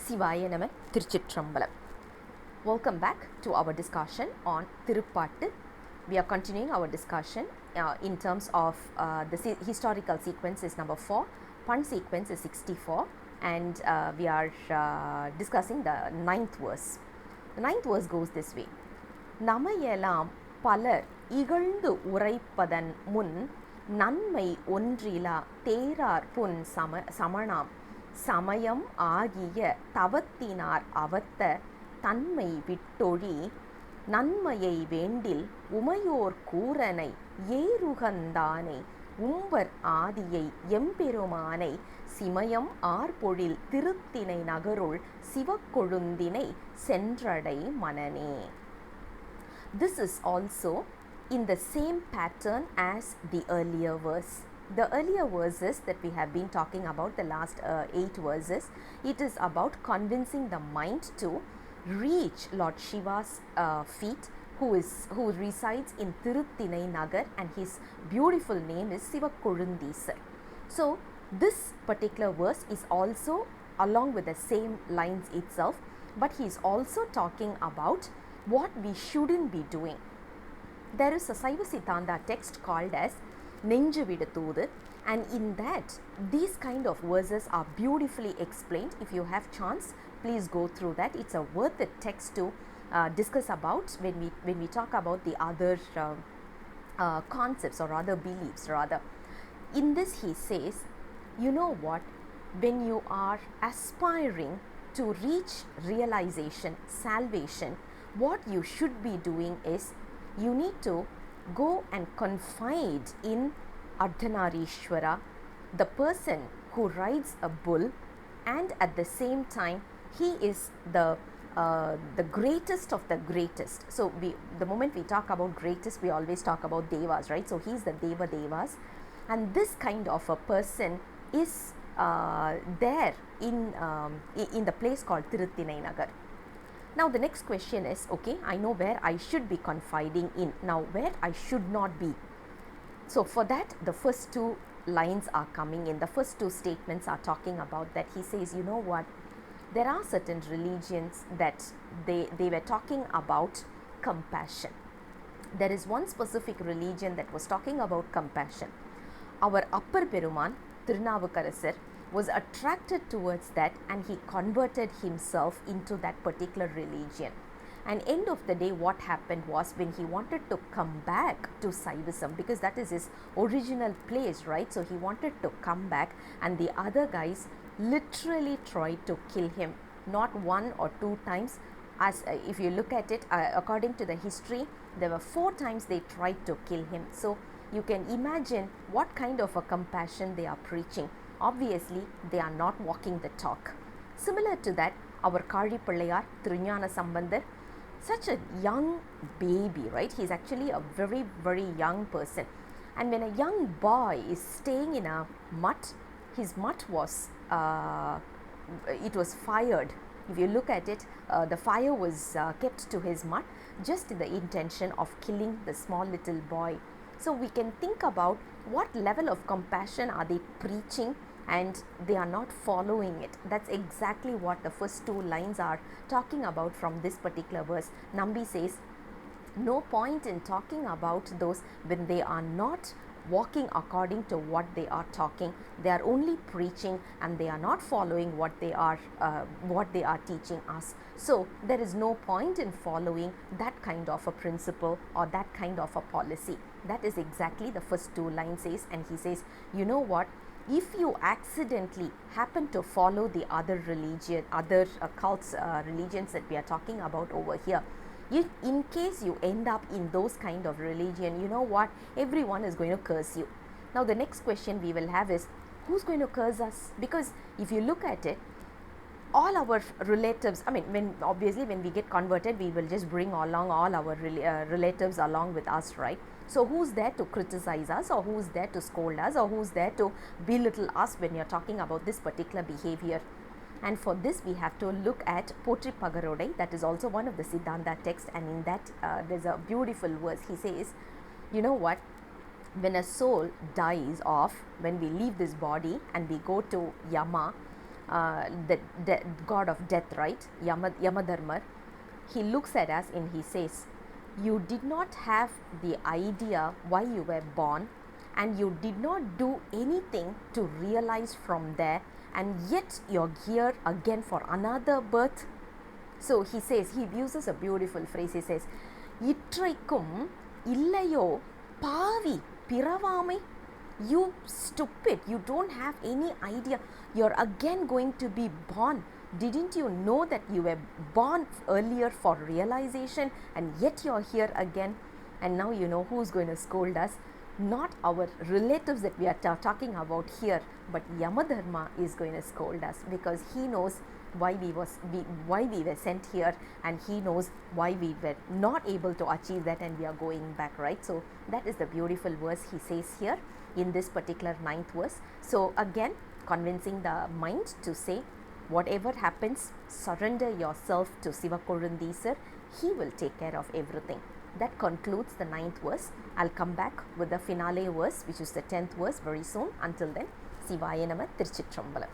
Sivaya Namai Tiruchitrambalam. Welcome back to our discussion on Thiruppaatu. We are continuing our discussion in terms of the historical sequence is number 4, pun sequence is 64, and we are discussing the 9th verse. The 9th verse goes this way. Namai yelaam palar igazhnthu uraipathan mun nanmai onru therarpun samanaamsamayam aagiya thavathinaar avatha thanmai vittozhi nanmaiyai vendilumaiyor kooranai yeru umpar aathiyai emperumaanai simayam pozhil Thiruthinai nagarul kooranai sendradai manane. This is also in the same pattern as the earlier verse. The earlier verses that we have been talking about, the last 8 verses, it is about convincing the mind to reach Lord Shiva's feet, who resides in Thiruthinai Nagar, and his beautiful name is Sivakozhundisar. So this particular verse is also along with the same lines itself, but he is also talking about what we shouldn't be doing. There is a Saiva Siddhanta text called as Nenju Vidathudu, and in that these kind of verses are beautifully explained. If you have chance, please go through that. It's a worth it text to discuss about when we talk about the other concepts or other beliefs rather. In this he says, you know what, when you are aspiring to reach realization, salvation, what you should be doing is you need to go and confide in Ardhanarishwara, the person who rides a bull, and at the same time he is the greatest of the greatest. So the moment we talk about greatest, we always talk about devas, right? So he is the devas, and this kind of a person is there in the place called Thiruthinai Nagar. Now the next question is, okay, I know where I should be confiding in. Now where I should not be. So for that, the first 2 lines are coming in. The first 2 statements are talking about that. He says, you know what, there are certain religions that they were talking about compassion. There is one specific religion that was talking about compassion. Our upper Peruman, Tirunavukarasar, was attracted towards that, and he converted himself into that particular religion. And end of the day, what happened was, when he wanted to come back to Saivism, because that is his original place, right? So he wanted to come back, and the other guys literally tried to kill him, not 1 or 2 times. As if you look at it, according to the history, there were 4 times they tried to kill him. So you can imagine what kind of a compassion they are preaching. Obviously, they are not walking the talk. Similar to that, our Kari Pillayar, Thiruñana Sambandar, such a young baby, right? He's actually a very, very young person. And when a young boy is staying in a mutt, his mutt was, it was fired. If you look at it, the fire was kept to his mutt just in the intention of killing the small little boy. So we can think about what level of compassion are they preaching, and they are not following it. That's exactly what the first 2 lines are talking about from this particular verse. Nambi says, no point in talking about those when they are not walking according to what they are talking. They are only preaching, and they are not following what they are teaching us. So there is no point in following that kind of a principle or that kind of a policy. That is exactly the first 2 lines says. And he says, you know what, if you accidentally happen to follow the other religion, other cults, religions that we are talking about over here, in case you end up in those kind of religion, you know what, everyone is going to curse you. Now the next question we will have is, who's going to curse us? Because if you look at it, all our relatives, I mean, when we get converted, we will just bring along all our relatives along with us, right? So who's there to criticize us, or who's there to scold us, or who's there to belittle us when you're talking about this particular behavior? And for this, we have to look at Potri Pagarodai. That is also one of the Siddhanta texts, and in that there's a beautiful verse. He says, you know what, when a soul dies off, when we leave this body and we go to Yama, the god of death, right? Yamadharma. He looks at us and he says, you did not have the idea why you were born, and you did not do anything to realize from there, and yet you're here again for another birth. So he says, he uses a beautiful phrase. He says, Itraikum illayo pavi piravamai. You stupid, you don't have any idea. You're again going to be born. Didn't you know that you were born earlier for realization, and yet you're here again? And now you know who's going to scold us. Not our relatives that we are talking about here, but Yamadharma is going to scold us, because he knows why we were sent here, and he knows why we were not able to achieve that, and we are going back, right? So that is the beautiful verse he says here in this particular 9th verse. So again, convincing the mind to say, whatever happens, surrender yourself to Sivakozhandisar. He will take care of everything. That concludes the 9th verse. I'll come back with the finale verse, which is the 10th verse, very soon. Until then, Sivaya Nama, Tiruchitrambalam.